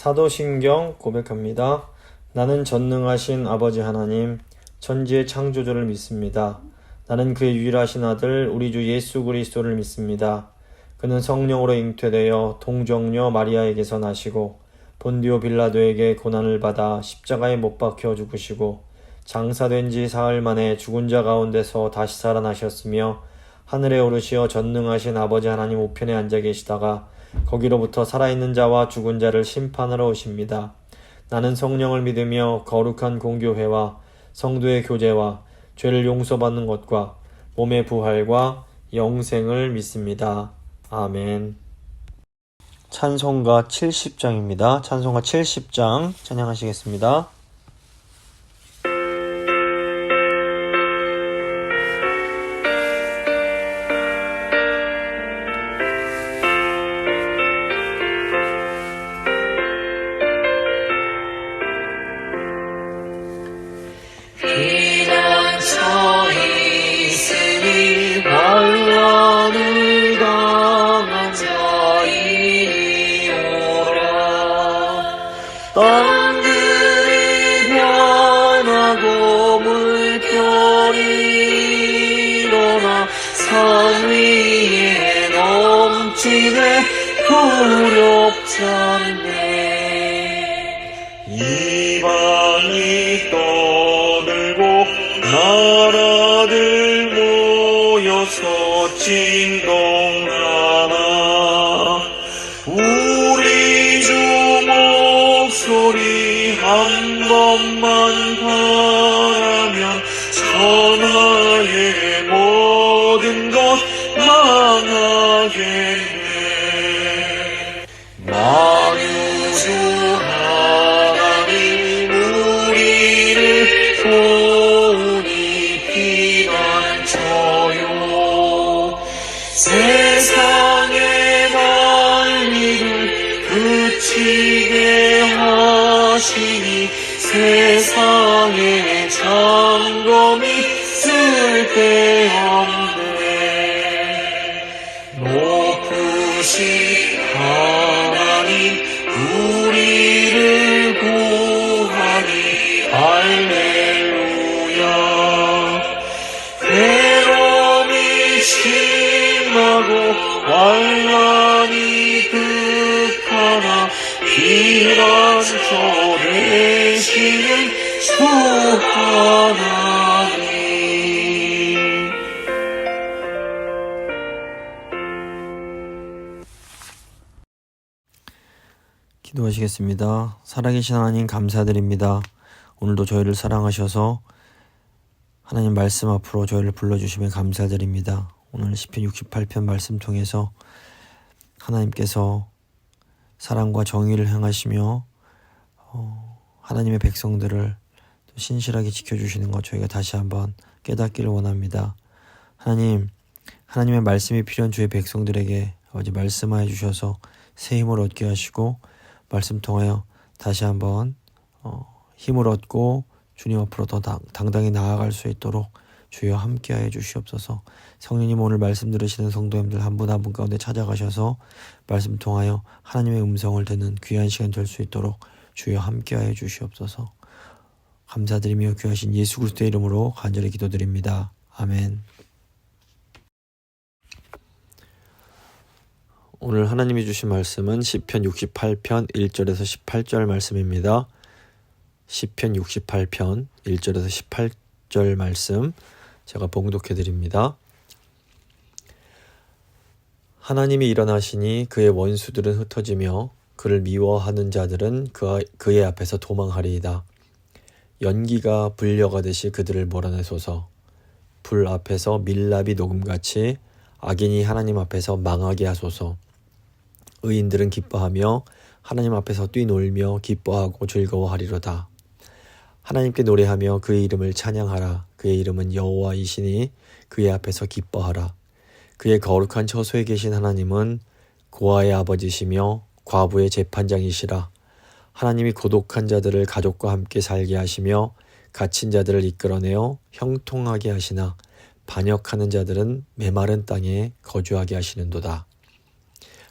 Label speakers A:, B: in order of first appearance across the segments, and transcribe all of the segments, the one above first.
A: 사도신경 고백합니다. 나는 전능하신 아버지 하나님, 천지의 창조주를 믿습니다. 나는 그의 유일하신 아들 우리 주 예수 그리스도를 믿습니다. 그는 성령으로 잉태되어 동정녀 마리아에게서 나시고 본디오 빌라도에게 고난을 받아 십자가에 못 박혀 죽으시고 장사된 지 사흘 만에 죽은 자 가운데서 다시 살아나셨으며 하늘에 오르시어 전능하신 아버지 하나님 우편에 앉아 계시다가 거기로부터 살아있는 자와 죽은 자를 심판하러 오십니다. 나는 성령을 믿으며 거룩한 공교회와 성도의 교제와 죄를 용서받는 것과 몸의 부활과 영생을 믿습니다. 아멘. 찬송가 70장입니다. 찬송가 70장 찬양하시겠습니다.
B: 땅들이 변하고 물결이 일어나 산 위에 넘치네 두렵지 않네. 이방이 떠들고 나라들 모여서 진동하나 우리 주 목소리 한 번만 바라면 천하의 모든 것 망하겠네. 만유주 하나님 우리를 도우니 피난처요. 세상의 난리를 그치게 하시니 세상의 점검이 쓸데없네. 높으신 하나님 우리를 구하니 할렐루야. 괴로움이 심하고 환난이 극하나 피난처 되시는 주 하나님.
A: 기도하시겠습니다. 살아계신 하나님 감사드립니다. 오늘도 저희를 사랑하셔서 하나님 말씀 앞으로 저희를 불러주시면 감사드립니다. 오늘 시편 68편 말씀 통해서 하나님께서 사랑과 정의를 행하시며 하나님의 백성들을 또 신실하게 지켜주시는 것 저희가 다시 한번 깨닫기를 원합니다. 하나님, 하나님의 말씀이 필요한 주의 백성들에게 아버지 말씀하여 주셔서 새 힘을 얻게 하시고 말씀 통하여 다시 한번 힘을 얻고 주님 앞으로 더 당당히 나아갈 수 있도록 주여 함께하여 주시옵소서. 성령님 오늘 말씀 들으시는 성도님들 한 분 한 분 가운데 찾아가셔서 말씀 통하여 하나님의 음성을 듣는 귀한 시간 될 수 있도록 주여 함께하여 주시옵소서. 감사드리며 귀하신 예수 그리스도의 이름으로 간절히 기도드립니다. 아멘. 오늘 하나님이 주신 말씀은 시편 68편 1절에서 18절 말씀입니다. 시편 68편 1절에서 18절 말씀 제가 봉독해 드립니다. 하나님이 일어나시니 그의 원수들은 흩어지며 그를 미워하는 자들은 그의 앞에서 도망하리이다. 연기가 불려가듯이 그들을 몰아내소서. 불 앞에서 밀랍이 녹음같이 악인이 하나님 앞에서 망하게 하소서. 의인들은 기뻐하며 하나님 앞에서 뛰놀며 기뻐하고 즐거워하리로다. 하나님께 노래하며 그의 이름을 찬양하라. 그의 이름은 여호와이시니 그의 앞에서 기뻐하라. 그의 거룩한 처소에 계신 하나님은 고아의 아버지시며 과부의 재판장이시라. 하나님이 고독한 자들을 가족과 함께 살게 하시며 갇힌 자들을 이끌어내어 형통하게 하시나 반역하는 자들은 메마른 땅에 거주하게 하시는도다.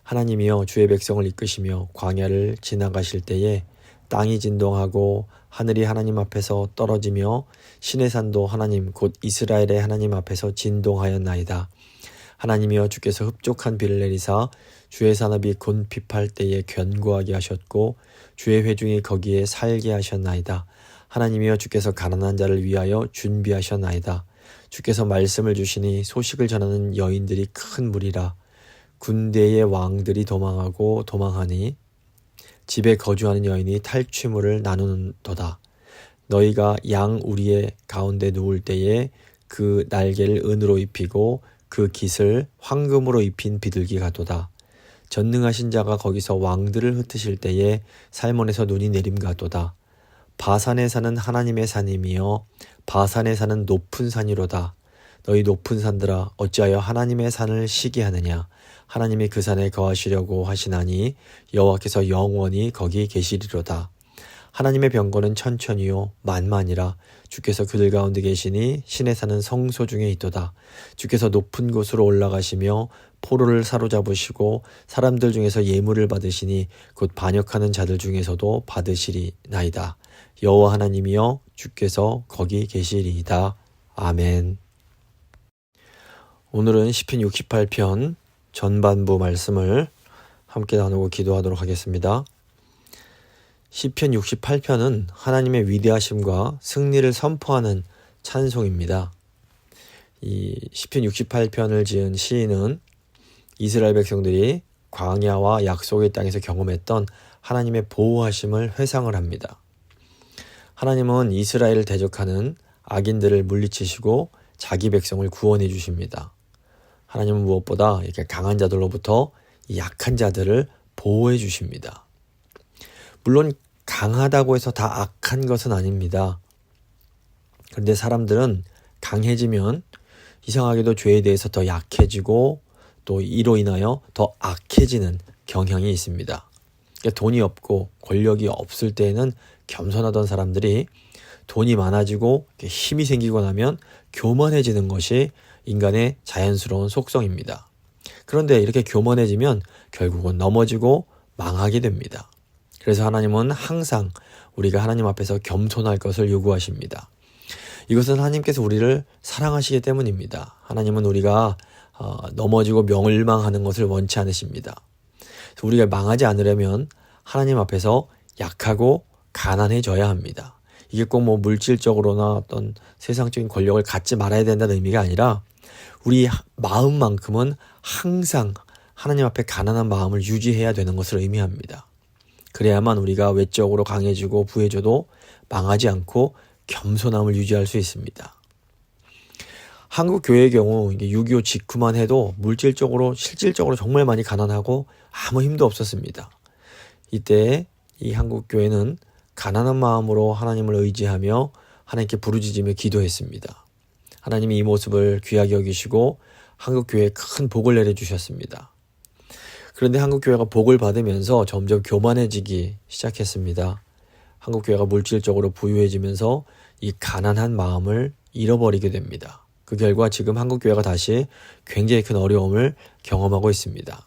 A: 하나님이여 주의 백성을 이끄시며 광야를 지나가실 때에 땅이 진동하고 하늘이 하나님 앞에서 떨어지며 신의 산도 하나님 곧 이스라엘의 하나님 앞에서 진동하였나이다. 하나님이여 주께서 흡족한 비를 내리사 주의 산업이 곤핍할 때에 견고하게 하셨고 주의 회중이 거기에 살게 하셨나이다. 하나님이여 주께서 가난한 자를 위하여 준비하셨나이다. 주께서 말씀을 주시니 소식을 전하는 여인들이 큰 무리라. 군대의 왕들이 도망하니 집에 거주하는 여인이 탈취물을 나누는도다. 너희가 양 우리의 가운데 누울 때에 그 날개를 은으로 입히고 그 깃을 황금으로 입힌 비둘기 같도다. 전능하신 자가 거기서 왕들을 흩으실 때에 살몬에서 눈이 내림 같도다. 바산에 사는 하나님의 산임이여 바산에 사는 높은 산이로다. 너희 높은 산들아 어찌하여 하나님의 산을 시기하느냐. 하나님이 그 산에 거하시려고 하시나니 여호와께서 영원히 거기 계시리로다. 하나님의 병거는 천천히요 만만이라. 주께서 그들 가운데 계시니 신에 사는 성소 중에 있도다. 주께서 높은 곳으로 올라가시며 포로를 사로잡으시고 사람들 중에서 예물을 받으시니 곧 반역하는 자들 중에서도 받으시리나이다. 여호와 하나님이여 주께서 거기 계시리이다. 아멘. 오늘은 시편 68편 전반부 말씀을 함께 나누고 기도하도록 하겠습니다. 시편 68편은 하나님의 위대하심과 승리를 선포하는 찬송입니다. 이 시편 68편을 지은 시인은 이스라엘 백성들이 광야와 약속의 땅에서 경험했던 하나님의 보호하심을 회상을 합니다. 하나님은 이스라엘을 대적하는 악인들을 물리치시고 자기 백성을 구원해 주십니다. 하나님은 무엇보다 이렇게 강한 자들로부터 약한 자들을 보호해 주십니다. 물론 강하다고 해서 다 악한 것은 아닙니다. 그런데 사람들은 강해지면 이상하게도 죄에 대해서 더 약해지고 또 이로 인하여 더 악해지는 경향이 있습니다. 그러니까 돈이 없고 권력이 없을 때에는 겸손하던 사람들이 돈이 많아지고 힘이 생기고 나면 교만해지는 것이 인간의 자연스러운 속성입니다. 그런데 이렇게 교만해지면 결국은 넘어지고 망하게 됩니다. 그래서 하나님은 항상 우리가 하나님 앞에서 겸손할 것을 요구하십니다. 이것은 하나님께서 우리를 사랑하시기 때문입니다. 하나님은 우리가 넘어지고 멸망하는 것을 원치 않으십니다. 우리가 망하지 않으려면 하나님 앞에서 약하고 가난해져야 합니다. 이게 꼭 물질적으로나 어떤 세상적인 권력을 갖지 말아야 된다는 의미가 아니라 우리 마음만큼은 항상 하나님 앞에 가난한 마음을 유지해야 되는 것을 의미합니다. 그래야만 우리가 외적으로 강해지고 부해져도 망하지 않고 겸손함을 유지할 수 있습니다. 한국 교회의 경우 6.25 직후만 해도 물질적으로 실질적으로 정말 많이 가난하고 아무 힘도 없었습니다. 이때 이 한국 교회는 가난한 마음으로 하나님을 의지하며 하나님께 부르짖으며 기도했습니다. 하나님이 이 모습을 귀하게 여기시고 한국 교회에 큰 복을 내려주셨습니다. 그런데 한국 교회가 복을 받으면서 점점 교만해지기 시작했습니다. 한국 교회가 물질적으로 부유해지면서 이 가난한 마음을 잃어버리게 됩니다. 그 결과 지금 한국 교회가 다시 굉장히 큰 어려움을 경험하고 있습니다.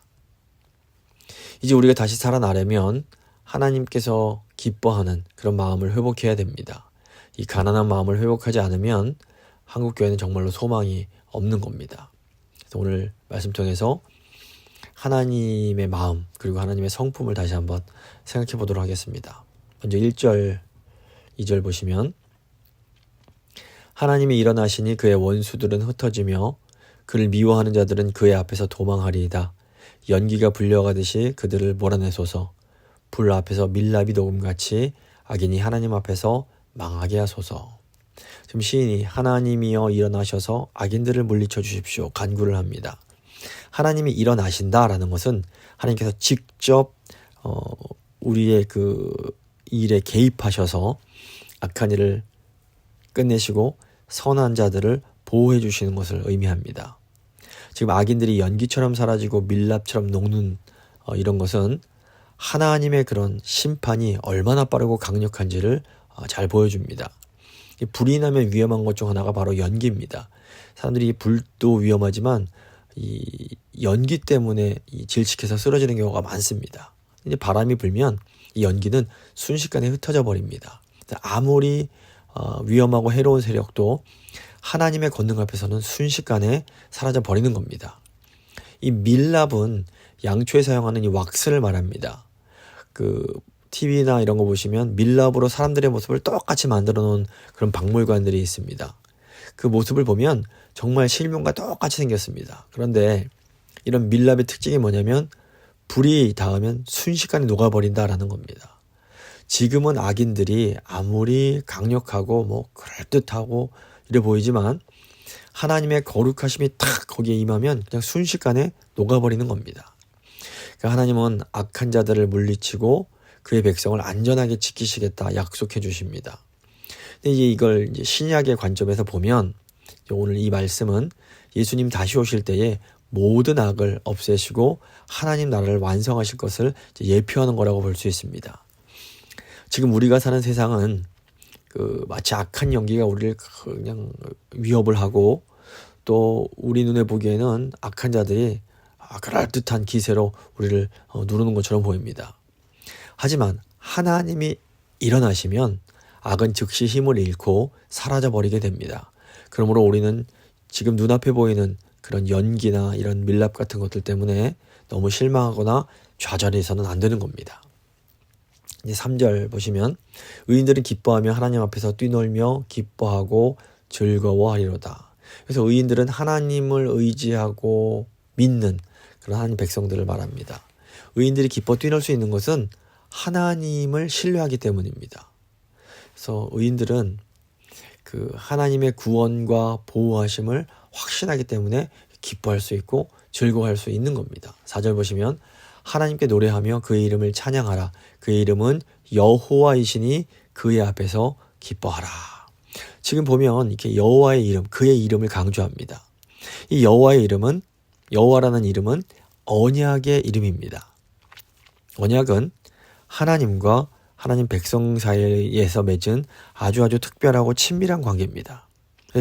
A: 이제 우리가 다시 살아나려면 하나님께서 기뻐하는 그런 마음을 회복해야 됩니다. 이 가난한 마음을 회복하지 않으면 한국 교회는 정말로 소망이 없는 겁니다. 그래서 오늘 말씀 통해서 하나님의 마음 그리고 하나님의 성품을 다시 한번 생각해 보도록 하겠습니다. 먼저 1절, 2절 보시면 하나님이 일어나시니 그의 원수들은 흩어지며 그를 미워하는 자들은 그의 앞에서 도망하리이다. 연기가 불려가듯이 그들을 몰아내소서. 불 앞에서 밀랍이 녹음같이 악인이 하나님 앞에서 망하게 하소서. 지금 시인이 하나님이여 일어나셔서 악인들을 물리쳐 주십시오 간구를 합니다. 하나님이 일어나신다라는 것은 하나님께서 직접 우리의 그 일에 개입하셔서 악한 일을 끝내시고 선한 자들을 보호해 주시는 것을 의미합니다. 지금 악인들이 연기처럼 사라지고 밀랍처럼 녹는 이런 것은 하나님의 그런 심판이 얼마나 빠르고 강력한지를 잘 보여줍니다. 불이 나면 위험한 것 중 하나가 바로 연기입니다. 사람들이 불도 위험하지만 이 연기 때문에 이 질식해서 쓰러지는 경우가 많습니다. 이제 바람이 불면 이 연기는 순식간에 흩어져 버립니다. 아무리 위험하고 해로운 세력도 하나님의 권능 앞에서는 순식간에 사라져 버리는 겁니다. 이 밀랍은 양초에 사용하는 이 왁스를 말합니다. 그 TV나 이런 거 보시면 밀랍으로 사람들의 모습을 똑같이 만들어 놓은 그런 박물관들이 있습니다. 그 모습을 보면 정말 실물과 똑같이 생겼습니다. 그런데 이런 밀랍의 특징이 뭐냐면 불이 닿으면 순식간에 녹아버린다라는 겁니다. 지금은 악인들이 아무리 강력하고 그럴듯하고 이래 보이지만 하나님의 거룩하심이 탁 거기에 임하면 그냥 순식간에 녹아버리는 겁니다. 그러니까 하나님은 악한 자들을 물리치고 그의 백성을 안전하게 지키시겠다 약속해 주십니다. 근데 이걸 신약의 관점에서 보면 오늘 이 말씀은 예수님 다시 오실 때에 모든 악을 없애시고 하나님 나라를 완성하실 것을 예표하는 거라고 볼 수 있습니다. 지금 우리가 사는 세상은 마치 악한 연기가 우리를 그냥 위협을 하고 또 우리 눈에 보기에는 악한 자들이 그럴듯한 기세로 우리를 누르는 것처럼 보입니다. 하지만 하나님이 일어나시면 악은 즉시 힘을 잃고 사라져버리게 됩니다. 그러므로 우리는 지금 눈앞에 보이는 그런 연기나 이런 밀랍 같은 것들 때문에 너무 실망하거나 좌절해서는 안 되는 겁니다. 이제 3절 보시면 의인들은 기뻐하며 하나님 앞에서 뛰놀며 기뻐하고 즐거워하리로다. 그래서 의인들은 하나님을 의지하고 믿는 그런 하나님 백성들을 말합니다. 의인들이 기뻐 뛰놀 수 있는 것은 하나님을 신뢰하기 때문입니다. 그래서 의인들은 그 하나님의 구원과 보호하심을 확신하기 때문에 기뻐할 수 있고 즐거워할 수 있는 겁니다. 4절 보시면 하나님께 노래하며 그의 이름을 찬양하라. 그의 이름은 여호와이시니 그의 앞에서 기뻐하라. 지금 보면 이렇게 여호와의 이름, 그의 이름을 강조합니다. 이 여호와의 이름은, 여호와라는 이름은 언약의 이름입니다. 언약은 하나님과 하나님 백성 사이에서 맺은 아주 특별하고 친밀한 관계입니다.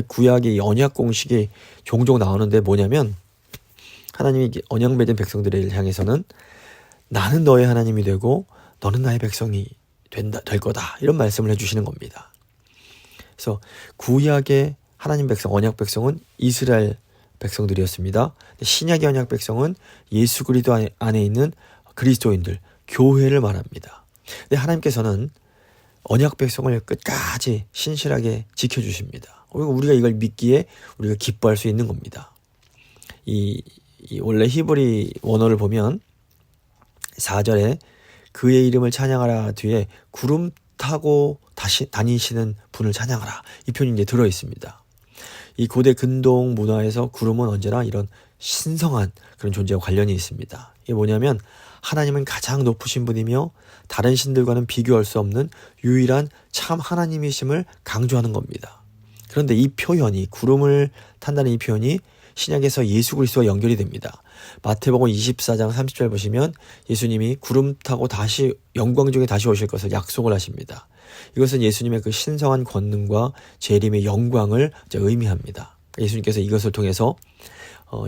A: 구약의 언약 공식이 종종 나오는데 뭐냐면 하나님이 언약 맺은 백성들을 향해서는 나는 너의 하나님이 되고 너는 나의 백성이 될 거다 이런 말씀을 해주시는 겁니다. 그래서 구약의 하나님 백성, 언약 백성은 이스라엘 백성들이었습니다. 신약의 언약 백성은 예수 그리스도 안에 있는 그리스도인들, 교회를 말합니다. 근데 하나님께서는 언약 백성을 끝까지 신실하게 지켜주십니다. 우리가 이걸 믿기에 우리가 기뻐할 수 있는 겁니다. 이 원래 히브리 원어를 보면 4절에 그의 이름을 찬양하라 뒤에 구름 타고 다시 다니시는 분을 찬양하라 이 표현이 이제 들어 있습니다. 이 고대 근동 문화에서 구름은 언제나 이런 신성한 그런 존재와 관련이 있습니다. 이게 뭐냐면 하나님은 가장 높으신 분이며 다른 신들과는 비교할 수 없는 유일한 참 하나님이심을 강조하는 겁니다. 그런데 이 표현이 구름을 탄다는 이 표현이 신약에서 예수 그리스도와 연결이 됩니다. 마태복음 24장 30절 보시면 예수님이 구름 타고 다시 영광 중에 다시 오실 것을 약속을 하십니다. 이것은 예수님의 그 신성한 권능과 재림의 영광을 의미합니다. 예수님께서 이것을 통해서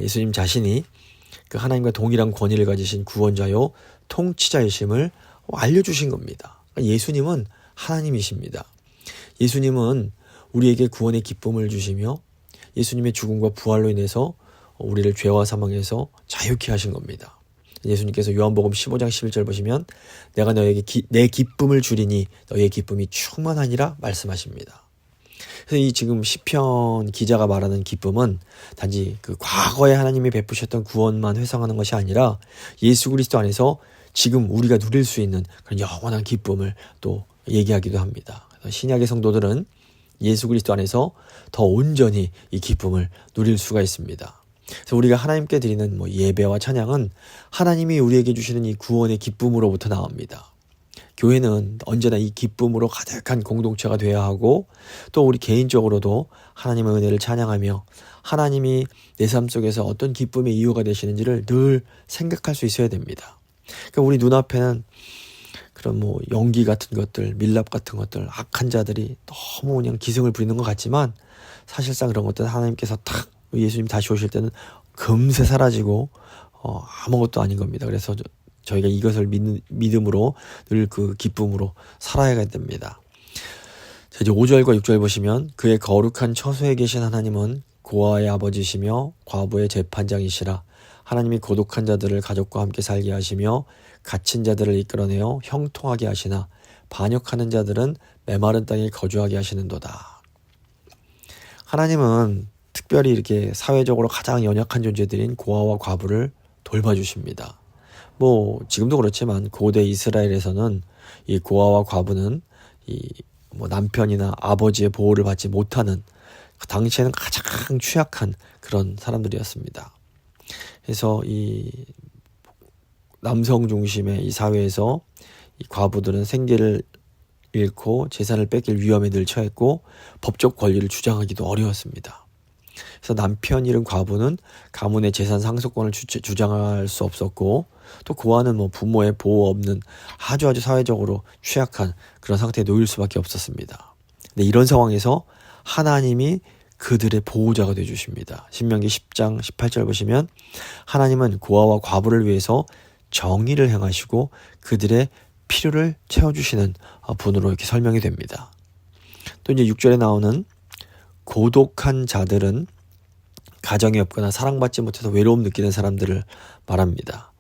A: 예수님 자신이 그 하나님과 동일한 권위를 가지신 구원자요 통치자이심을 알려주신 겁니다. 예수님은 하나님이십니다. 예수님은 우리에게 구원의 기쁨을 주시며 예수님의 죽음과 부활로 인해서 우리를 죄와 사망에서 자유케 하신 겁니다. 예수님께서 요한복음 15장 11절 보시면 내가 너에게 내 기쁨을 주리니 너의 기쁨이 충만하니라 말씀하십니다. 그래서 이 지금 시편 기자가 말하는 기쁨은 단지 그 과거에 하나님이 베푸셨던 구원만 회상하는 것이 아니라 예수 그리스도 안에서 지금 우리가 누릴 수 있는 그런 영원한 기쁨을 또 얘기하기도 합니다. 그래서 신약의 성도들은 예수 그리스도 안에서 더 온전히 이 기쁨을 누릴 수가 있습니다. 그래서 우리가 하나님께 드리는 예배와 찬양은 하나님이 우리에게 주시는 이 구원의 기쁨으로부터 나옵니다. 교회는 언제나 이 기쁨으로 가득한 공동체가 되어야 하고 또 우리 개인적으로도 하나님의 은혜를 찬양하며 하나님이 내 삶 속에서 어떤 기쁨의 이유가 되시는지를 늘 생각할 수 있어야 됩니다. 그러니까 우리 눈앞에는 그런 연기 같은 것들, 밀랍 같은 것들, 악한 자들이 너무 그냥 기승을 부리는 것 같지만 사실상 그런 것들은 하나님께서 딱 예수님 다시 오실 때는 금세 사라지고 아무것도 아닌 겁니다. 그래서 저희가 이것을 믿음으로 늘 그 기쁨으로 살아야 됩니다. 자, 이제 5절과 6절 보시면 그의 거룩한 처소에 계신 하나님은 고아의 아버지시며 과부의 재판장이시라. 하나님이 고독한 자들을 가족과 함께 살게 하시며 갇힌 자들을 이끌어내어 형통하게 하시나 반역하는 자들은 메마른 땅에 거주하게 하시는도다. 하나님은 특별히 이렇게 사회적으로 가장 연약한 존재들인 고아와 과부를 돌봐주십니다. 지금도 그렇지만 고대 이스라엘에서는 이 고아와 과부는 남편이나 아버지의 보호를 받지 못하는 그 당시에는 가장 취약한 그런 사람들이었습니다. 그래서 이 남성 중심의 이 사회에서 이 과부들은 생계를 잃고 재산을 뺏길 위험에 늘 처했고 법적 권리를 주장하기도 어려웠습니다. 그래서 남편 잃은 과부는 가문의 재산 상속권을 주장할 수 없었고 또 고아는 부모의 보호 없는 아주 사회적으로 취약한 그런 상태에 놓일 수밖에 없었습니다. 근데 이런 상황에서 하나님이 그들의 보호자가 되어주십니다. 신명기 10장 18절 보시면 하나님은 고아와 과부를 위해서 정의를 행하시고 그들의 필요를 채워주시는 분으로 이렇게 설명이 됩니다. 또 이제 6절에 나오는 고독한 자들은 가정이 없거나 사랑받지 못해서 외로움 느끼는 사람들을 말합니다.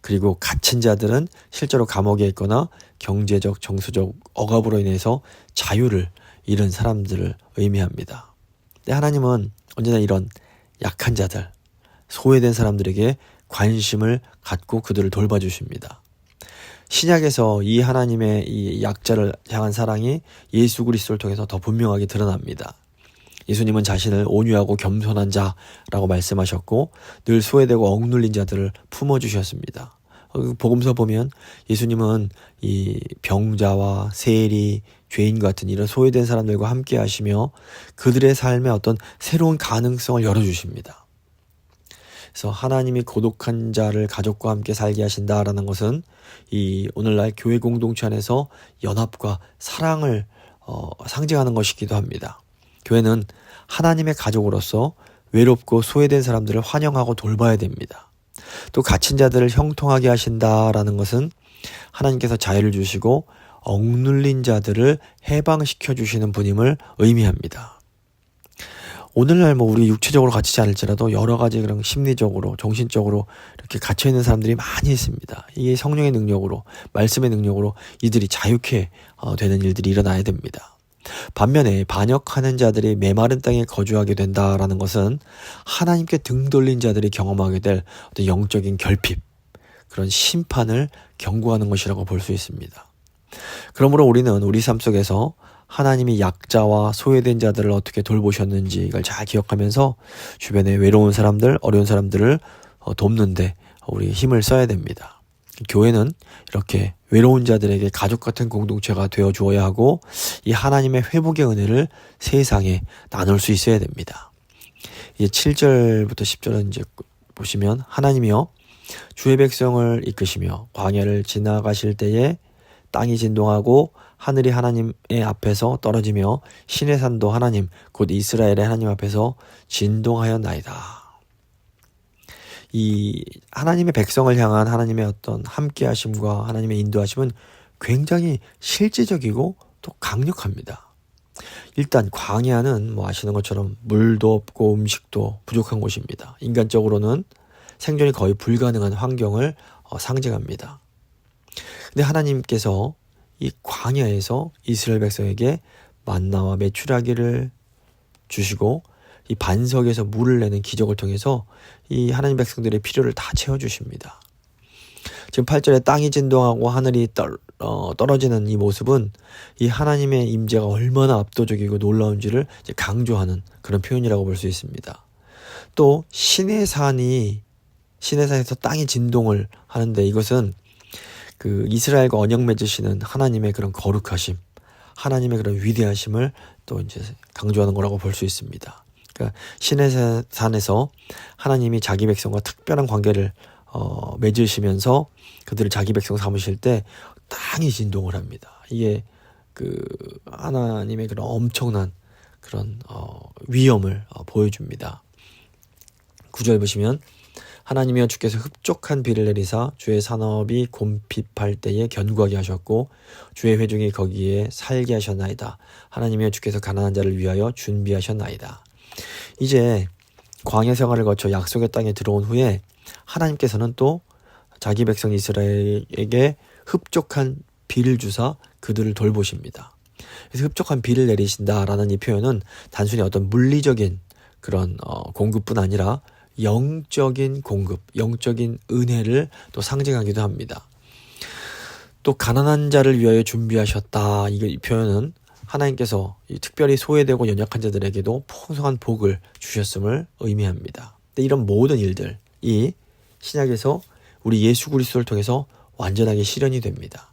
A: 그리고 갇힌 자들은 실제로 감옥에 있거나 경제적, 정서적 억압으로 인해서 자유를 잃은 사람들을 의미합니다. 근데 하나님은 언제나 이런 약한 자들, 소외된 사람들에게 관심을 갖고 그들을 돌봐주십니다. 신약에서 이 하나님의 이 약자를 향한 사랑이 예수 그리스도를 통해서 더 분명하게 드러납니다. 예수님은 자신을 온유하고 겸손한 자라고 말씀하셨고 늘 소외되고 억눌린 자들을 품어주셨습니다. 복음서 보면 예수님은 이 병자와 세리, 죄인 같은 이런 소외된 사람들과 함께 하시며 그들의 삶에 어떤 새로운 가능성을 열어주십니다. 그래서 하나님이 고독한 자를 가족과 함께 살게 하신다라는 것은 이 오늘날 교회 공동체 안에서 연합과 사랑을 상징하는 것이기도 합니다. 교회는 하나님의 가족으로서 외롭고 소외된 사람들을 환영하고 돌봐야 됩니다. 또 갇힌 자들을 형통하게 하신다라는 것은 하나님께서 자유를 주시고 억눌린 자들을 해방시켜 주시는 분임을 의미합니다. 오늘날 우리 육체적으로 갇히지 않을지라도 여러 가지 그런 심리적으로, 정신적으로 이렇게 갇혀 있는 사람들이 많이 있습니다. 이게 성령의 능력으로, 말씀의 능력으로 이들이 자유케 되는 일들이 일어나야 됩니다. 반면에 반역하는 자들이 메마른 땅에 거주하게 된다라는 것은 하나님께 등 돌린 자들이 경험하게 될 어떤 영적인 결핍, 그런 심판을 경고하는 것이라고 볼 수 있습니다. 그러므로 우리는 우리 삶 속에서 하나님이 약자와 소외된 자들을 어떻게 돌보셨는지 이걸 잘 기억하면서 주변에 외로운 사람들, 어려운 사람들을 돕는데 우리 힘을 써야 됩니다. 교회는 이렇게 외로운 자들에게 가족 같은 공동체가 되어 주어야 하고 이 하나님의 회복의 은혜를 세상에 나눌 수 있어야 됩니다. 이제 7절부터 10절은 이제 보시면 하나님이여 주의 백성을 이끄시며 광야를 지나가실 때에 땅이 진동하고 하늘이 하나님의 앞에서 떨어지며 신의 산도 하나님 곧 이스라엘의 하나님 앞에서 진동하였나이다. 이 하나님의 백성을 향한 하나님의 어떤 함께하심과 하나님의 인도하심은 굉장히 실제적이고 또 강력합니다. 일단 광야는 아시는 것처럼 물도 없고 음식도 부족한 곳입니다. 인간적으로는 생존이 거의 불가능한 환경을 상징합니다. 근데 하나님께서 이 광야에서 이스라엘 백성에게 만나와 메추라기를 주시고 이 반석에서 물을 내는 기적을 통해서 이 하나님 백성들의 필요를 다 채워주십니다. 지금 8절에 땅이 진동하고 하늘이 떨어지는 이 모습은 이 하나님의 임재가 얼마나 압도적이고 놀라운지를 이제 강조하는 그런 표현이라고 볼 수 있습니다. 또 시내산에서 땅이 진동을 하는데 이것은 그 이스라엘과 언약 맺으시는 하나님의 그런 거룩하심, 하나님의 그런 위대하심을 또 이제 강조하는 거라고 볼 수 있습니다. 그러니까 시내산에서 하나님이 자기 백성과 특별한 관계를 맺으시면서 그들을 자기 백성 삼으실 때 땅이 진동을 합니다. 이게 그 하나님의 그런 엄청난 그런 위엄을 보여줍니다. 9절 보시면 하나님이여 주께서 흡족한 비를 내리사 주의 산업이 곰핍할 때에 견고하게 하셨고 주의 회중이 거기에 살게 하셨나이다. 하나님이여 주께서 가난한 자를 위하여 준비하셨나이다. 이제 광야 생활을 거쳐 약속의 땅에 들어온 후에 하나님께서는 또 자기 백성 이스라엘에게 흡족한 비를 주사 그들을 돌보십니다. 그래서 흡족한 비를 내리신다라는 이 표현은 단순히 어떤 물리적인 그런 공급뿐 아니라 영적인 공급, 영적인 은혜를 또 상징하기도 합니다. 또 가난한 자를 위하여 준비하셨다. 이 표현은 하나님께서 특별히 소외되고 연약한 자들에게도 풍성한 복을 주셨음을 의미합니다. 근데 이런 모든 일들이 신약에서 우리 예수 그리스도를 통해서 완전하게 실현이 됩니다.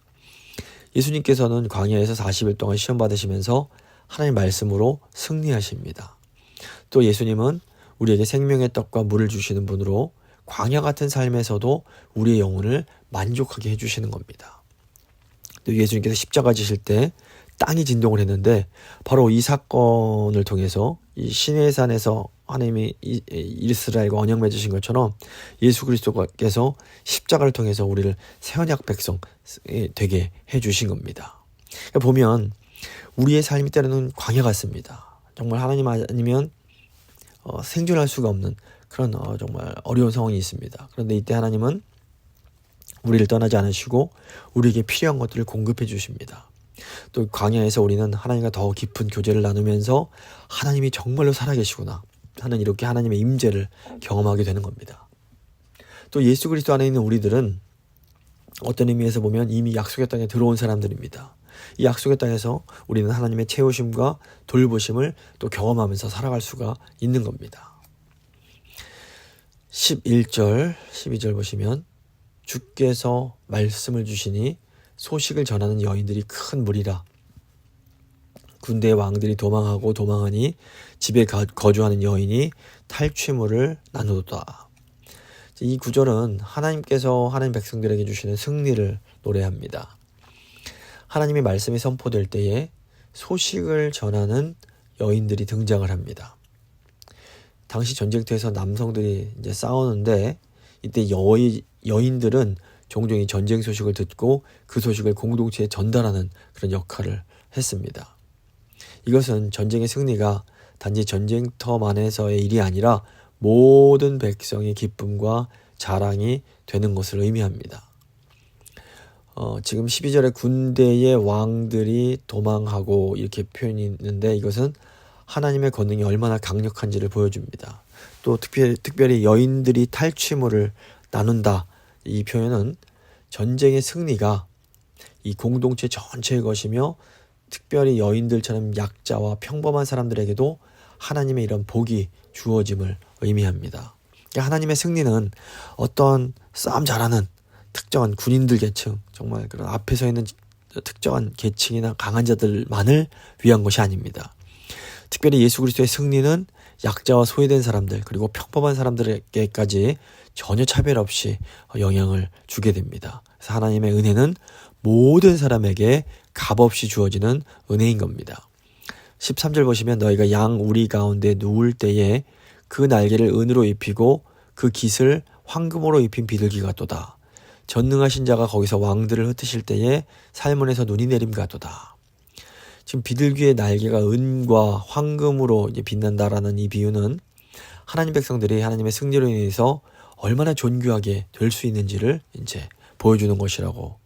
A: 예수님께서는 광야에서 40일 동안 시험 받으시면서 하나님 말씀으로 승리하십니다. 또 예수님은 우리에게 생명의 떡과 물을 주시는 분으로 광야 같은 삶에서도 우리의 영혼을 만족하게 해주시는 겁니다. 또 예수님께서 십자가 지실 때 땅이 진동을 했는데 바로 이 사건을 통해서 이 시내산에서 하나님이 이스라엘과 언약 맺으신 것처럼 예수 그리스도께서 십자가를 통해서 우리를 새 언약 백성 되게 해주신 겁니다. 그러니까 보면 우리의 삶이 때로는 광야 같습니다. 정말 하나님 아니면 생존할 수가 없는 그런 정말 어려운 상황이 있습니다. 그런데 이때 하나님은 우리를 떠나지 않으시고 우리에게 필요한 것들을 공급해 주십니다. 또 광야에서 우리는 하나님과 더 깊은 교제를 나누면서 하나님이 정말로 살아계시구나 하는 이렇게 하나님의 임재를 경험하게 되는 겁니다. 또 예수 그리스도 안에 있는 우리들은 어떤 의미에서 보면 이미 약속의 땅에 들어온 사람들입니다. 이 약속의 땅에서 우리는 하나님의 채우심과 돌보심을 또 경험하면서 살아갈 수가 있는 겁니다. 11절, 12절 보시면 주께서 말씀을 주시니 소식을 전하는 여인들이 큰 무리라. 군대의 왕들이 도망하니 집에 거주하는 여인이 탈취물을 나누도다. 이 구절은 하나님께서 하나님 백성들에게 주시는 승리를 노래합니다. 하나님의 말씀이 선포될 때에 소식을 전하는 여인들이 등장을 합니다. 당시 전쟁터에서 남성들이 이제 싸우는데 이때 여인들은 종종 이 전쟁 소식을 듣고 그 소식을 공동체에 전달하는 그런 역할을 했습니다. 이것은 전쟁의 승리가 단지 전쟁터만에서의 일이 아니라 모든 백성의 기쁨과 자랑이 되는 것을 의미합니다. 지금 12절에 군대의 왕들이 도망하고 이렇게 표현이 있는데 이것은 하나님의 권능이 얼마나 강력한지를 보여줍니다. 또 특별히 여인들이 탈취물을 나눈다. 이 표현은 전쟁의 승리가 이 공동체 전체의 것이며 특별히 여인들처럼 약자와 평범한 사람들에게도 하나님의 이런 복이 주어짐을 의미합니다. 그러니까 하나님의 승리는 어떤 싸움 잘하는 특정한 군인들 계층, 정말 그런 앞에 서 있는 특정한 계층이나 강한 자들만을 위한 것이 아닙니다. 특별히 예수 그리스도의 승리는 약자와 소외된 사람들 그리고 평범한 사람들에게까지 전혀 차별 없이 영향을 주게 됩니다. 그래서 하나님의 은혜는 모든 사람에게 값없이 주어지는 은혜인 겁니다. 13절 보시면 너희가 양 우리 가운데 누울 때에 그 날개를 은으로 입히고 그 깃을 황금으로 입힌 비둘기 같도다. 전능하신 자가 거기서 왕들을 흩으실 때에 살몬에서 눈이 내림 같도다. 지금 비둘기의 날개가 은과 황금으로 이제 빛난다라는 이 비유는 하나님 백성들이 하나님의 승리로 인해서 얼마나 존귀하게 될 수 있는지를 이제 보여주는 것이라고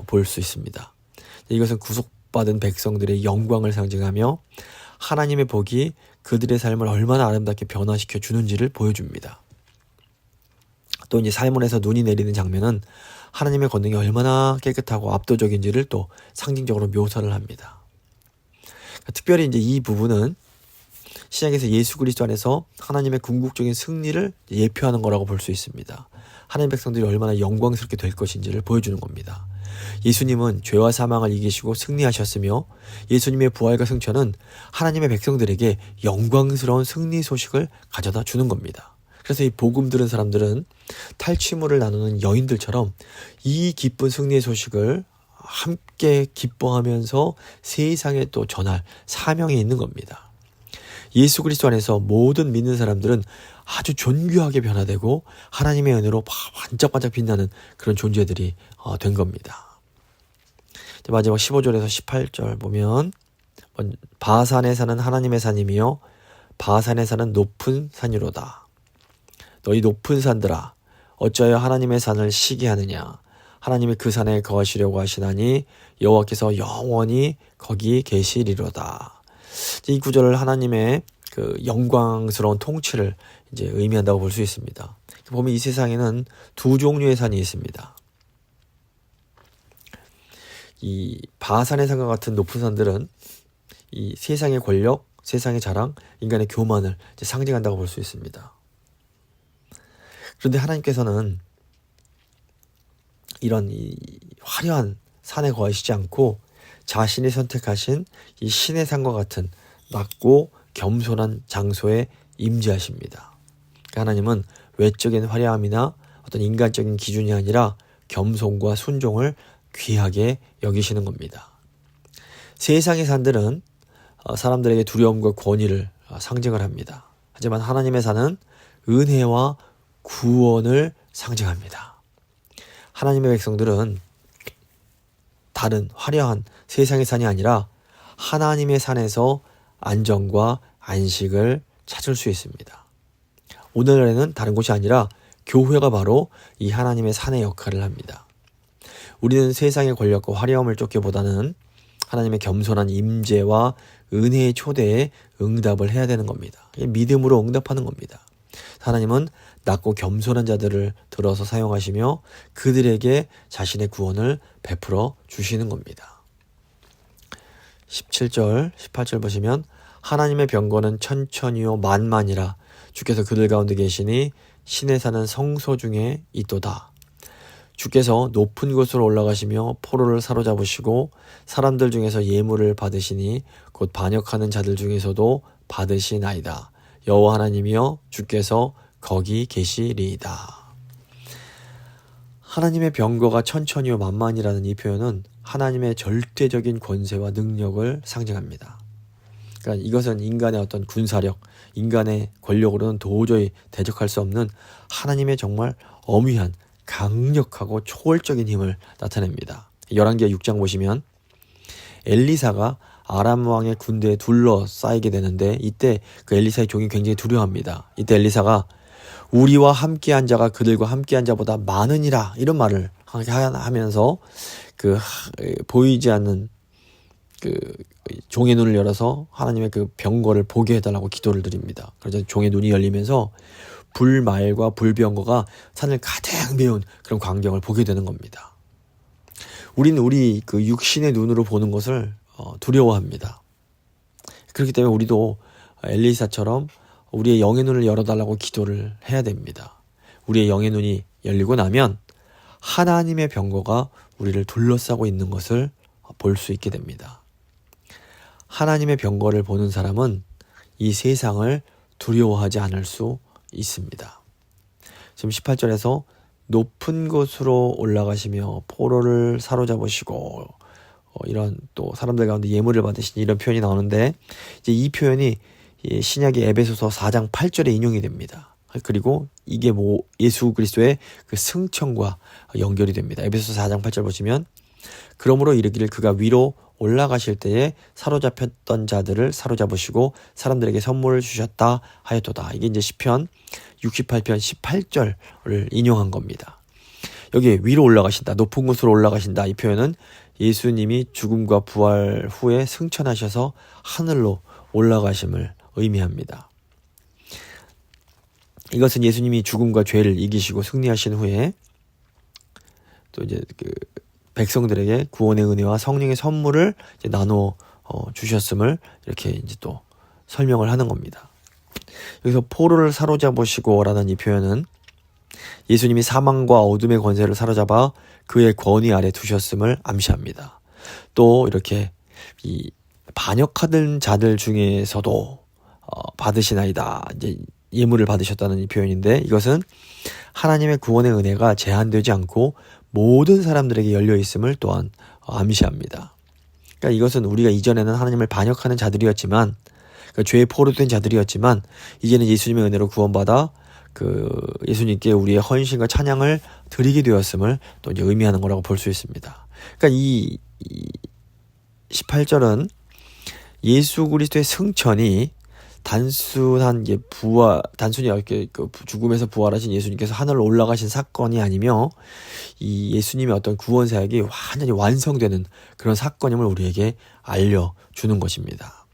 A: 볼 수 있습니다. 이것은 구속받은 백성들의 영광을 상징하며 하나님의 복이 그들의 삶을 얼마나 아름답게 변화시켜 주는지를 보여줍니다. 또 이제 살몬에서 눈이 내리는 장면은 하나님의 권능이 얼마나 깨끗하고 압도적인지를 또 상징적으로 묘사를 합니다. 특별히 이제 이 부분은 신약에서 예수 그리스도 안에서 하나님의 궁극적인 승리를 예표하는 거라고 볼 수 있습니다. 하나님 백성들이 얼마나 영광스럽게 될 것인지를 보여주는 겁니다. 예수님은 죄와 사망을 이기시고 승리하셨으며 예수님의 부활과 승천은 하나님의 백성들에게 영광스러운 승리 소식을 가져다 주는 겁니다. 그래서 이 복음 들은 사람들은 탈취물을 나누는 여인들처럼 이 기쁜 승리의 소식을 함께 기뻐하면서 세상에 또 전할 사명이 있는 겁니다. 예수 그리스도 안에서 모든 믿는 사람들은 아주 존귀하게 변화되고 하나님의 은혜로 반짝반짝 빛나는 그런 존재들이 된 겁니다. 마지막 15절에서 18절 보면 바산에 사는 하나님의 산이며 바산에 사는 높은 산이로다. 너희 높은 산들아 어찌하여 하나님의 산을 시기하느냐. 하나님이 그 산에 거하시려고 하시나니 여호와께서 영원히 거기 계시리로다. 이 구절을 하나님의 그 영광스러운 통치를 이제 의미한다고 볼 수 있습니다. 보면 이 세상에는 두 종류의 산이 있습니다. 이 바산의 산과 같은 높은 산들은 이 세상의 권력, 세상의 자랑, 인간의 교만을 이제 상징한다고 볼 수 있습니다. 그런데 하나님께서는 이런 이 화려한 산에 거하시지 않고 자신이 선택하신 이 신의 산과 같은 낮고 겸손한 장소에 임재하십니다. 하나님은 외적인 화려함이나 어떤 인간적인 기준이 아니라 겸손과 순종을 귀하게 여기시는 겁니다. 세상의 산들은 사람들에게 두려움과 권위를 상징을 합니다. 하지만 하나님의 산은 은혜와 구원을 상징합니다. 하나님의 백성들은 다른 화려한 세상의 산이 아니라 하나님의 산에서 안정과 안식을 찾을 수 있습니다. 오늘날에는 다른 곳이 아니라 교회가 바로 이 하나님의 산의 역할을 합니다. 우리는 세상의 권력과 화려함을 쫓기보다는 하나님의 겸손한 임재와 은혜의 초대에 응답을 해야 되는 겁니다. 믿음으로 응답하는 겁니다. 하나님은 낮고 겸손한 자들을 들어서 사용하시며 그들에게 자신의 구원을 베풀어 주시는 겁니다. 17절, 18절 보시면 하나님의 병거는 천천히요 만만이라 주께서 그들 가운데 계시니 신에 사는 성소 중에 있도다. 주께서 높은 곳으로 올라가시며 포로를 사로잡으시고 사람들 중에서 예물을 받으시니 곧 반역하는 자들 중에서도 받으시나이다. 여호와 하나님이여 주께서 거기 계시리이다. 하나님의 병거가 천천히요 만만이라는 이 표현은 하나님의 절대적인 권세와 능력을 상징합니다. 그러니까 이것은 인간의 어떤 군사력, 인간의 권력으로는 도저히 대적할 수 없는 하나님의 정말 엄위한 강력하고 초월적인 힘을 나타냅니다. 열왕기하 6장 보시면 엘리사가 아람 왕의 군대에 둘러싸이게 되는데 이때 그 엘리사의 종이 굉장히 두려워합니다. 이때 엘리사가 우리와 함께한 자가 그들과 함께한 자보다 많으니라 이런 말을 하면서 그 보이지 않는 그 종의 눈을 열어서 하나님의 그 병거를 보게 해달라고 기도를 드립니다. 그래서 종의 눈이 열리면서 불말과 불병거가 산을 가득 메운 그런 광경을 보게 되는 겁니다. 우리는 우리 그 육신의 눈으로 보는 것을 두려워합니다. 그렇기 때문에 우리도 엘리사처럼 우리의 영의 눈을 열어달라고 기도를 해야 됩니다. 우리의 영의 눈이 열리고 나면 하나님의 병거가 우리를 둘러싸고 있는 것을 볼 수 있게 됩니다. 하나님의 병거를 보는 사람은 이 세상을 두려워하지 않을 수 있습니다. 지금 18절에서 높은 곳으로 올라가시며 포로를 사로잡으시고 이런 또 사람들 가운데 예물을 받으신 이런 표현이 나오는데 이제 이 표현이 신약의 에베소서 4장 8절에 인용이 됩니다. 그리고 이게 예수 그리스도의 그 승천과 연결이 됩니다. 에베소서 4장 8절 보시면 그러므로 이르기를 그가 위로 올라가실 때에 사로잡혔던 자들을 사로잡으시고 사람들에게 선물을 주셨다 하였도다. 이게 이제 시편 68편 18절을 인용한 겁니다. 여기 위로 올라가신다, 높은 곳으로 올라가신다 이 표현은 예수님이 죽음과 부활 후에 승천하셔서 하늘로 올라가심을 의미합니다. 이것은 예수님이 죽음과 죄를 이기시고 승리하신 후에 또 이제 그 백성들에게 구원의 은혜와 성령의 선물을 이제 나누어 주셨음을 이렇게 이제 또 설명을 하는 겁니다. 여기서 포로를 사로잡으시고라는 이 표현은 예수님이 사망과 어둠의 권세를 사로잡아 그의 권위 아래 두셨음을 암시합니다. 또 이렇게 이 반역하던 자들 중에서도 받으시나이다. 이제 예물을 받으셨다는 이 표현인데 이것은 하나님의 구원의 은혜가 제한되지 않고 모든 사람들에게 열려 있음을 또한 암시합니다. 그러니까 이것은 우리가 이전에는 하나님을 반역하는 자들이었지만 그러니까 죄에 포로된 자들이었지만 이제는 예수님의 은혜로 구원받아 그 예수님께 우리의 헌신과 찬양을 드리게 되었음을 또 이제 의미하는 거라고 볼 수 있습니다. 그러니까 이 18절은 예수 그리스도의 승천이 단순한 이제 단순히 이렇게 그 죽음에서 부활하신 예수님께서 하늘로 올라가신 사건이 아니며 이 예수님의 어떤 구원 사역이 완전히 완성되는 그런 사건임을 우리에게 알려주는 것입니다.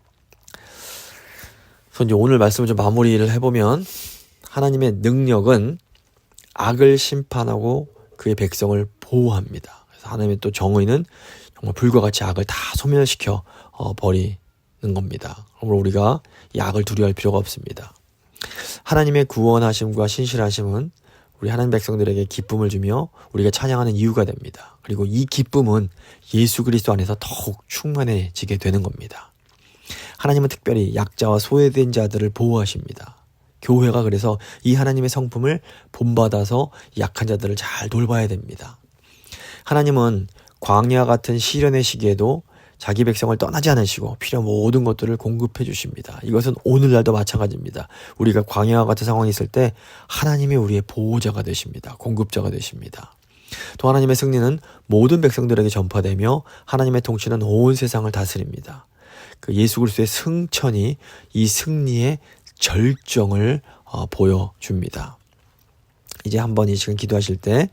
A: 그래서 이제 오늘 말씀을 좀 마무리를 해보면 하나님의 능력은 악을 심판하고 그의 백성을 보호합니다. 그래서 하나님의 또 정의는 정말 불과 같이 악을 다 소멸시켜 버리는 겁니다. 그러므로 우리가 이 악을 두려워할 필요가 없습니다. 하나님의 구원하심과 신실하심은 우리 하나님 백성들에게 기쁨을 주며 우리가 찬양하는 이유가 됩니다. 그리고 이 기쁨은 예수 그리스도 안에서 더욱 충만해지게 되는 겁니다. 하나님은 특별히 약자와 소외된 자들을 보호하십니다. 교회가 그래서 이 하나님의 성품을 본받아서 약한 자들을 잘 돌봐야 됩니다. 하나님은 광야 같은 시련의 시기에도 자기 백성을 떠나지 않으시고 필요한 모든 것들을 공급해 주십니다. 이것은 오늘날도 마찬가지입니다. 우리가 광야와 같은 상황이 있을 때 하나님이 우리의 보호자가 되십니다. 공급자가 되십니다. 또 하나님의 승리는 모든 백성들에게 전파되며 하나님의 통치는 온 세상을 다스립니다. 그 예수 그리스도의 승천이 이 승리의 절정을 보여줍니다. 이제 한번 이 시간 기도하실 때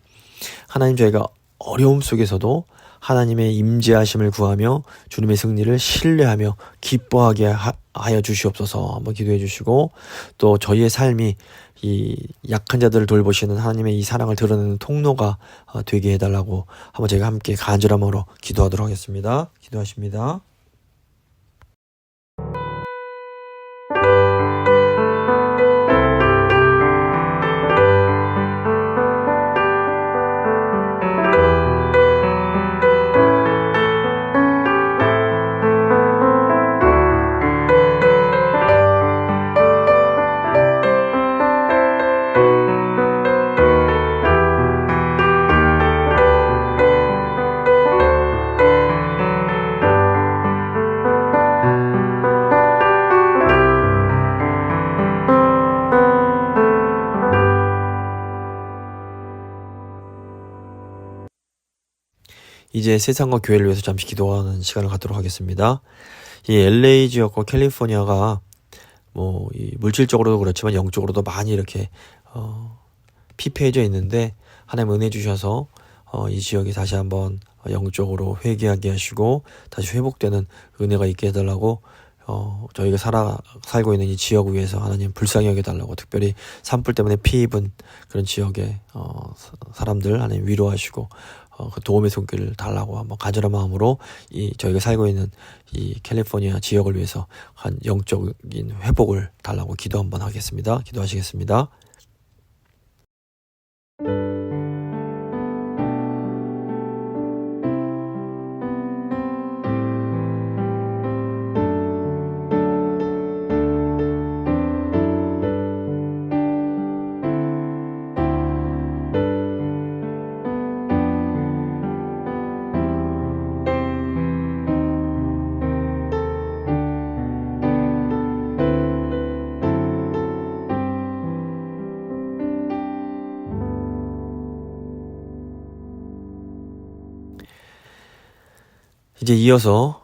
A: 하나님, 저희가 어려움 속에서도 하나님의 임재하심을 구하며 주님의 승리를 신뢰하며 기뻐하게 하여 주시옵소서 한번 기도해 주시고, 또 저희의 삶이 이 약한 자들을 돌보시는 하나님의 이 사랑을 드러내는 통로가 되게 해달라고 한번 제가 함께 간절함으로 기도하도록 하겠습니다. 기도하십니다. 이제 세상과 교회를 위해서 잠시 기도하는 시간을 갖도록 하겠습니다. 이 LA 지역과 캘리포니아가 이 물질적으로도 그렇지만 영적으로도 많이 이렇게 피폐해져 있는데, 하나님 은혜 주셔서 이 지역이 다시 한번 영적으로 회개하게 하시고 다시 회복되는 은혜가 있게 해달라고 저희가 살고 있는 이 지역 위에서 하나님 불쌍히 여겨달라고, 특별히 산불 때문에 피 입은 그런 지역의 사람들 하나님 위로하시고 그 도움의 손길을 달라고 한번 간절한 마음으로 저희가 살고 있는 이 캘리포니아 지역을 위해서 한 영적인 회복을 달라고 기도 한번 하겠습니다. 기도하시겠습니다. 이제 이어서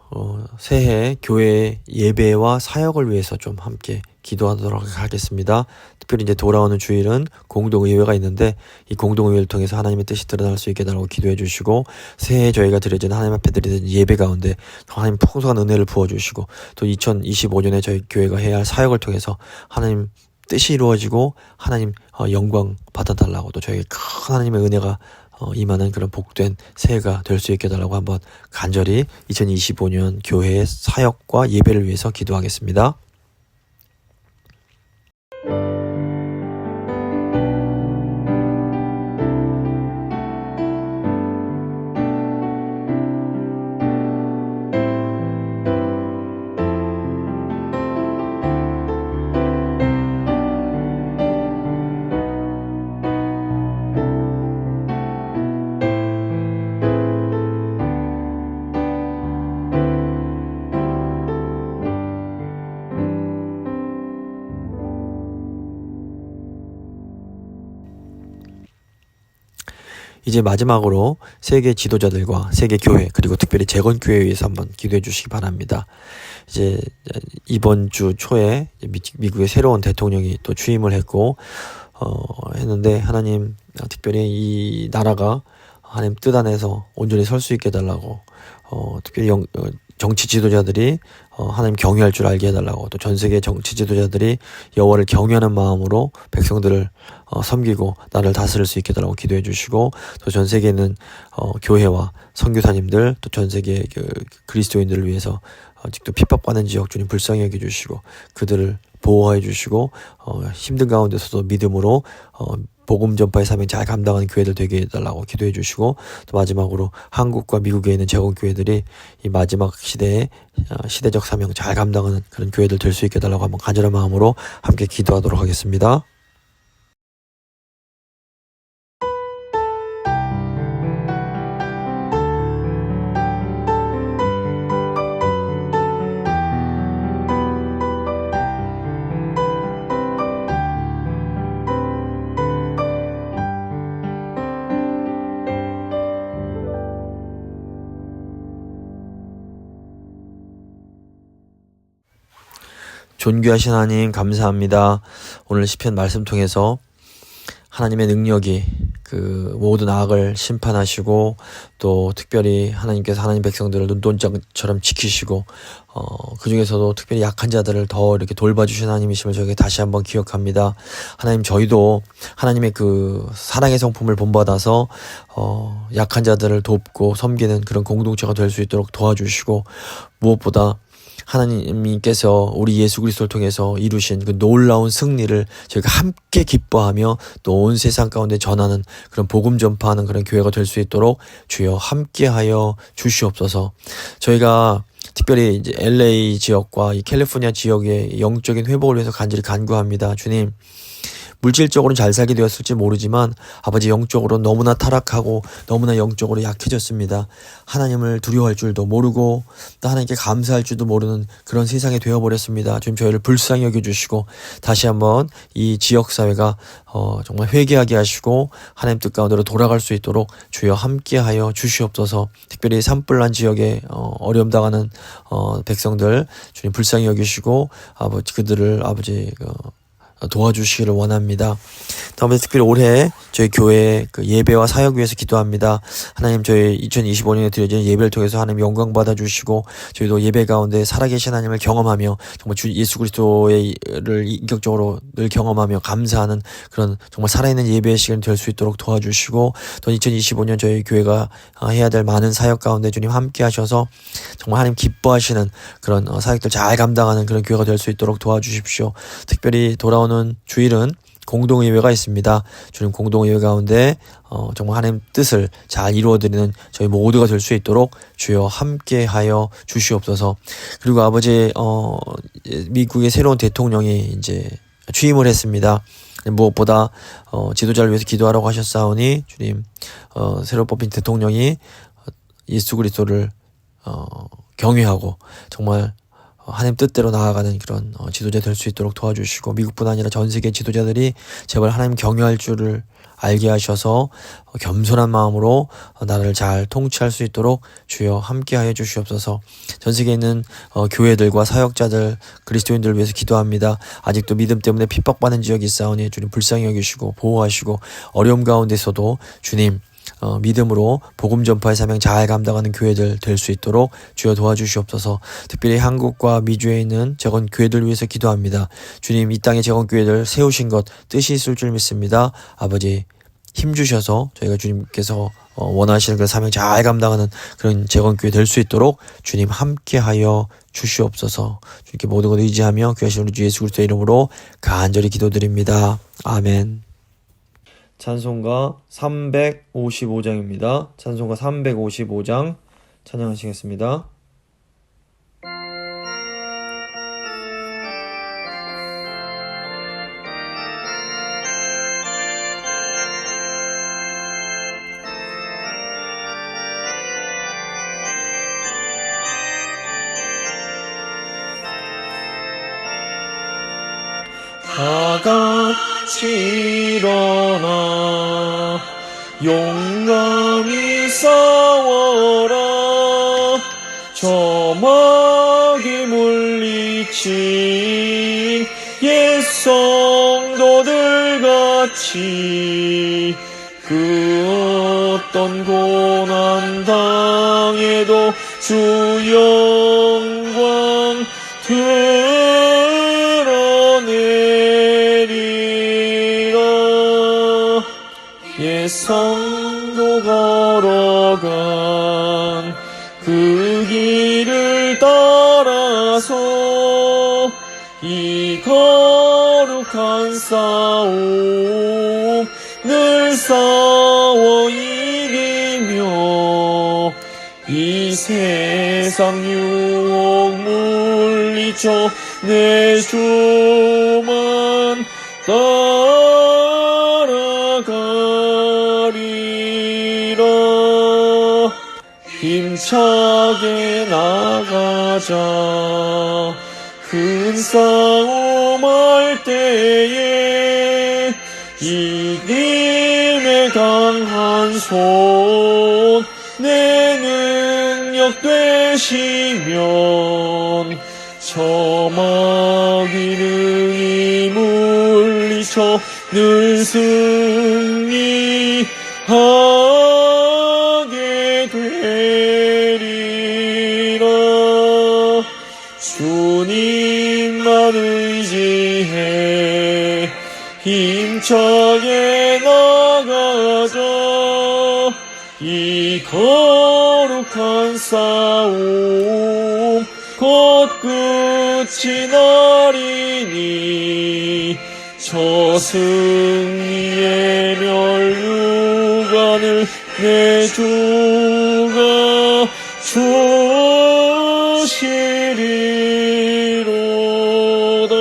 A: 새해 교회 예배와 사역을 위해서 좀 함께 기도하도록 하겠습니다. 특별히 이제 돌아오는 주일은 공동의회가 있는데 이 공동의회를 통해서 하나님의 뜻이 드러날 수 있게 달라고 기도해 주시고, 새해 저희가 드려지는 하나님 앞에 드리는 예배 가운데 하나님 풍성한 은혜를 부어주시고, 또 2025년에 저희 교회가 해야 할 사역을 통해서 하나님 뜻이 이루어지고 하나님 영광 받아달라고, 또 저에게 큰 하나님의 은혜가 임하는 그런 복된 새해가 될 수 있게 해달라고 한번 간절히 2025년 교회의 사역과 예배를 위해서 기도하겠습니다. 이제 마지막으로 세계 지도자들과 세계 교회 그리고 특별히 재건교회에 위해서 한번 기도해 주시기 바랍니다. 이제 이번 주 초에 미국의 새로운 대통령이 또 취임을 했고 했는데 하나님 특별히 이 나라가 하나님 뜻 안에서 온전히 설 수 있게 해달라고 특별히 정치 지도자들이 하나님 경외할 줄 알게 해달라고 또 전 세계 정치 지도자들이 여호와를 경외하는 마음으로 백성들을 섬기고 나라를 다스릴 수 있게 해달라고 기도해 주시고 또 전 세계에 있는 교회와 선교사님들 또 전 세계 그리스도인들을 위해서 아직도 핍박받는 지역 주님 불쌍히 여겨주시고 그들을 보호해 주시고 힘든 가운데서도 믿음으로 복음 전파의 사명 잘 감당하는 교회들 되게 해달라고 기도해 주시고 또 마지막으로 한국과 미국에 있는 재건교회들이 이 마지막 시대에 시대적 사명 잘 감당하는 그런 교회들 될 수 있게 해달라고 한번 간절한 마음으로 함께 기도하도록 하겠습니다. 존귀하신 하나님 감사합니다. 오늘 시편 말씀 통해서 하나님의 능력이 그 모든 악을 심판하시고 또 특별히 하나님께서 하나님 백성들을 눈동자처럼 지키시고 그 중에서도 특별히 약한 자들을 더 이렇게 돌봐주신 하나님이심을 저에게 다시 한번 기억합니다. 하나님 저희도 하나님의 그 사랑의 성품을 본받아서 약한 자들을 돕고 섬기는 그런 공동체가 될 수 있도록 도와주시고 무엇보다 하나님께서 우리 예수 그리스도를 통해서 이루신 그 놀라운 승리를 저희가 함께 기뻐하며 또 온 세상 가운데 전하는 그런 복음 전파하는 그런 교회가 될 수 있도록 주여 함께하여 주시옵소서. 저희가 특별히 이제 LA 지역과 이 캘리포니아 지역의 영적인 회복을 위해서 간절히 간구합니다. 주님, 물질적으로는 잘 살게 되었을지 모르지만 아버지 영적으로 너무나 타락하고 너무나 영적으로 약해졌습니다. 하나님을 두려워할 줄도 모르고 또 하나님께 감사할 줄도 모르는 그런 세상이 되어버렸습니다. 주님 저희를 불쌍히 여겨주시고 다시 한번 이 지역사회가 정말 회개하게 하시고 하나님 뜻 가운데로 돌아갈 수 있도록 주여 함께하여 주시옵소서. 특별히 산불난 지역에 어려움 당하는 백성들 주님 불쌍히 여기시고 아버지 그들을 아버지 도와주시기를 원합니다. 다음에 특별히 올해 저희 교회 그 예배와 사역 위해서 기도합니다. 하나님 저희 2025년에 드려진 예배를 통해서 하나님 영광 받아주시고 저희도 예배 가운데 살아계신 하나님을 경험하며 정말 주 예수 그리스도를 인격적으로 늘 경험하며 감사하는 그런 정말 살아있는 예배의 시간이 될 수 있도록 도와주시고 또 2025년 저희 교회가 해야 될 많은 사역 가운데 주님 함께 하셔서 정말 하나님 기뻐하시는 그런 사역들 잘 감당하는 그런 교회가 될 수 있도록 도와주십시오. 특별히 돌아오는 주일은 공동의회가 있습니다. 주님 공동의회 가운데 정말 하나님 뜻을 잘 이루어드리는 저희 모두가 될 수 있도록 주여 함께하여 주시옵소서. 그리고 아버지 미국의 새로운 대통령이 이제 취임을 했습니다. 무엇보다 지도자를 위해서 기도하라고 하셨사오니 주님 새로 뽑힌 대통령이 예수 그리스도를 경외하고 정말 하나님 뜻대로 나아가는 그런 지도자 될 수 있도록 도와주시고 미국뿐 아니라 전 세계 지도자들이 제발 하나님 경외할 줄을 알게 하셔서 겸손한 마음으로 나라를 잘 통치할 수 있도록 주여 함께하여 주시옵소서. 전 세계에 있는 교회들과 사역자들 그리스도인들을 위해서 기도합니다. 아직도 믿음 때문에 핍박받는 지역이 있사오니 주님 불쌍히 여기시고 보호하시고 어려움 가운데서도 주님 믿음으로 복음 전파의 사명 잘 감당하는 교회들 될 수 있도록 주여 도와주시옵소서. 특별히 한국과 미주에 있는 재건 교회들 위해서 기도합니다. 주님 이 땅의 재건 교회들 세우신 것 뜻이 있을 줄 믿습니다. 아버지 힘주셔서 저희가 주님께서 원하시는 그 사명 잘 감당하는 그런 재건 교회 될 수 있도록 주님 함께하여 주시옵소서. 주님께 모든 것 의지하며 귀하신 우리 주 예수 그리스도의 이름으로 간절히 기도드립니다. 아멘. 찬송가 355장입니다. 찬송가 355장 찬양하시겠습니다.
B: 다 같이 일어나
A: 용감히 싸워라. 저마귀 물리친 옛 성도들 같이 그 어떤 고난 당해도 주 영광 드러내리라. 옛 성도 걸어간 그 길을 따라서 이 거룩한 싸움 늘 싸워 이기며 이 세상 유혹 물리쳐 내 주만 따라가리라. 힘차게 나가자. 큰 싸움할 때에 이김의 강한 손 내 능력 되시면 저마귀를 물리쳐 늘 승리하게 되리라. 주님만 의지해 힘차게 나가자. 이 거룩한 싸움 곧 끝이 나리니 저 승리의 멸류관을 내 주가 주시리로다.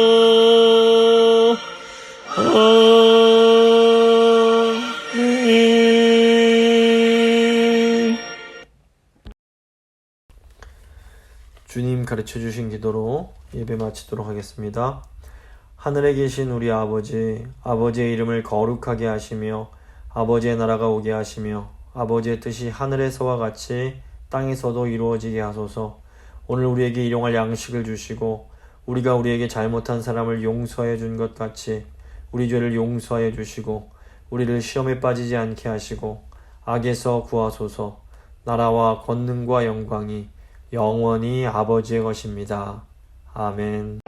A: 아멘. 주님 가르쳐 주신 기도로 예배 마치도록 하겠습니다. 하늘에 계신 우리 아버지, 아버지의 이름을 거룩하게 하시며 아버지의 나라가 오게 하시며 아버지의 뜻이 하늘에서와 같이 땅에서도 이루어지게 하소서. 오늘 우리에게 일용할 양식을 주시고 우리가 우리에게 잘못한 사람을 용서해 준 것 같이 우리 죄를 용서해 주시고 우리를 시험에 빠지지 않게 하시고 악에서 구하소서. 나라와 권능과 영광이 영원히 아버지의 것입니다. 아멘.